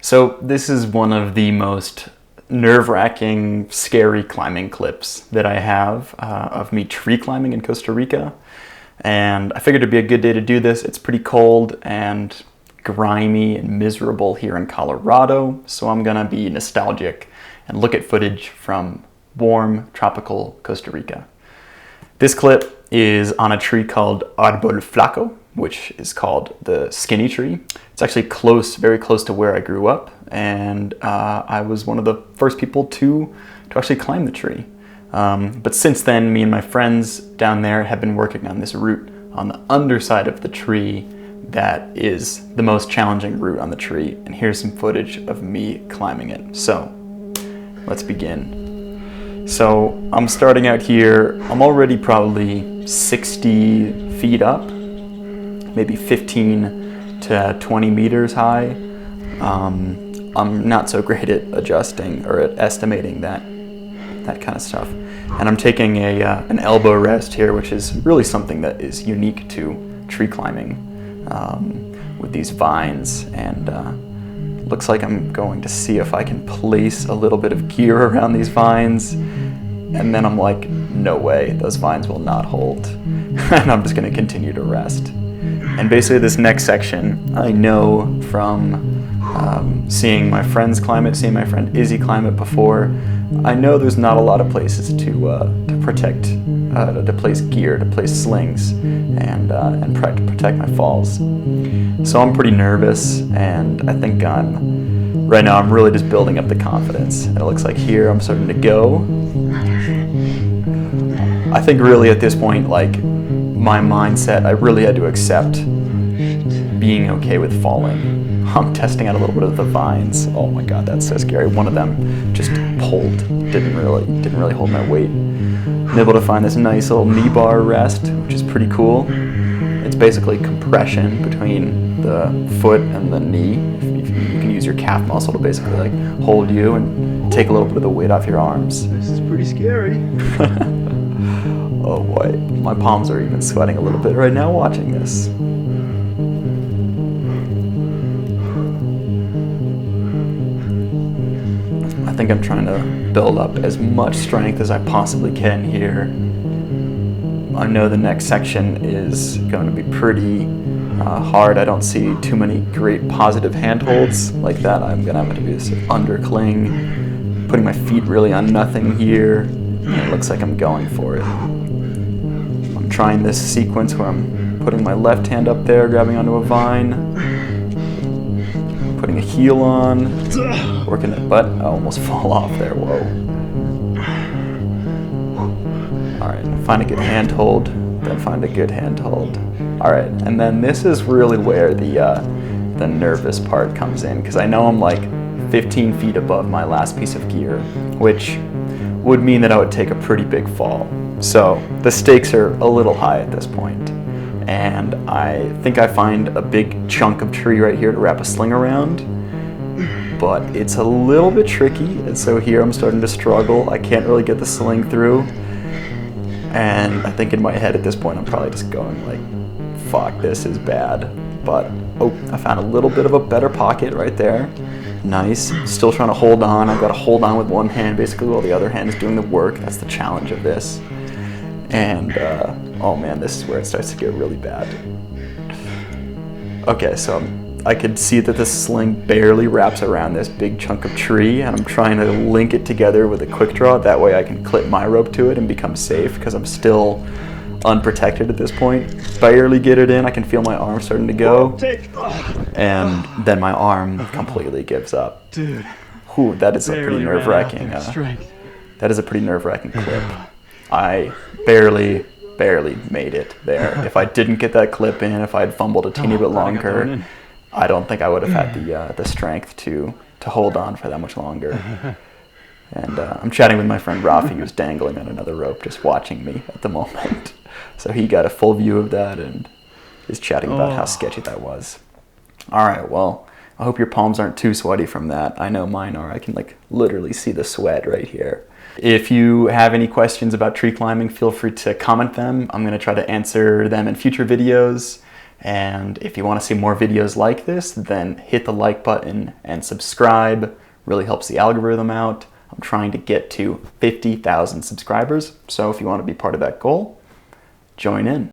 So this is one of the most nerve-wracking, scary climbing clips that I have of me tree climbing in Costa Rica. And I figured it'd be a good day to do this. It's pretty cold and grimy and miserable here in Colorado, so I'm gonna be nostalgic and look at footage from warm, tropical Costa Rica. This clip is on a tree called Árbol Flaco, which is called the skinny tree. It's actually close, very close to where I grew up, and I was one of the first people to actually climb the tree. But since then, me and my friends down there have been working on this route on the underside of the tree that is the most challenging route on the tree, and here's some footage of me climbing it. So, let's begin. So, I'm starting out here. I'm already probably 60 feet up, maybe 15 to 20 meters high. I'm not so great at adjusting or at estimating that kind of stuff. And I'm taking an elbow rest here, which is really something that is unique to tree climbing with these vines. And looks like I'm going to see if I can place a little bit of gear around these vines. And then I'm like, no way, those vines will not hold. And I'm just going to continue to rest. And basically this next section, I know from seeing my friends climb it, seeing my friend Izzy climb it before, I know there's not a lot of places to protect, to place gear, to place slings, and protect my falls. So I'm pretty nervous, and I think right now I'm really just building up the confidence. And it looks like here I'm starting to go. I think really at this point, like, my mindset, I really had to accept being okay with falling. I'm testing out a little bit of the vines. Oh my god, that's so scary. One of them just pulled, didn't really hold my weight. I'm able to find this nice little knee bar rest, which is pretty cool. It's basically compression between the foot and the knee. You can use your calf muscle to basically like hold you and take a little bit of the weight off your arms. This is pretty scary. Oh boy, my palms are even sweating a little bit right now watching this. I think I'm trying to build up as much strength as I possibly can here. I know the next section is going to be pretty hard. I don't see too many great positive handholds like that. I'm going to have to do this undercling, putting my feet really on nothing here. And it looks like I'm going for it. I'm trying this sequence where I'm putting my left hand up there, grabbing onto a vine, putting a heel on, working it, but I almost fall off there, whoa. Alright, find a good handhold, then find a good handhold. Alright, and then this is really where the nervous part comes in, because I know I'm like 15 feet above my last piece of gear, which would mean that I would take a pretty big fall. So the stakes are a little high at this point. And I think I find a big chunk of tree right here to wrap a sling around, but it's a little bit tricky, and so here I'm starting to struggle. I can't really get the sling through, and I think in my head at this point I'm probably just going like, fuck, this is bad. But, oh, I found a little bit of a better pocket right there. Nice. Still trying to hold on. I've got to hold on with one hand basically while the other hand is doing the work. That's the challenge of this. And, oh man, this is where it starts to get really bad. Okay, so I could see that the sling barely wraps around this big chunk of tree, and I'm trying to link it together with a quick draw. That way I can clip my rope to it and become safe, because I'm still unprotected at this point. Barely get it in. I can feel my arm starting to go, and then my arm completely gives up. Dude, whew, that is a pretty nerve-wracking. That is a pretty nerve-wracking clip. I barely made it there. If I didn't get that clip in, if I had fumbled a teeny bit longer, I don't think I would have had the strength to hold on for that much longer. And I'm chatting with my friend Rafi, who's dangling on another rope, just watching me at the moment. So he got a full view of that and is chatting about how sketchy that was. All right, well, I hope your palms aren't too sweaty from that. I know mine are. I can like literally see the sweat right here. If you have any questions about tree climbing, feel free to comment them. I'm going to try to answer them in future videos. And if you want to see more videos like this, then hit the like button and subscribe. Really helps the algorithm out. I'm trying to get to 50,000 subscribers, so if you want to be part of that goal, join in.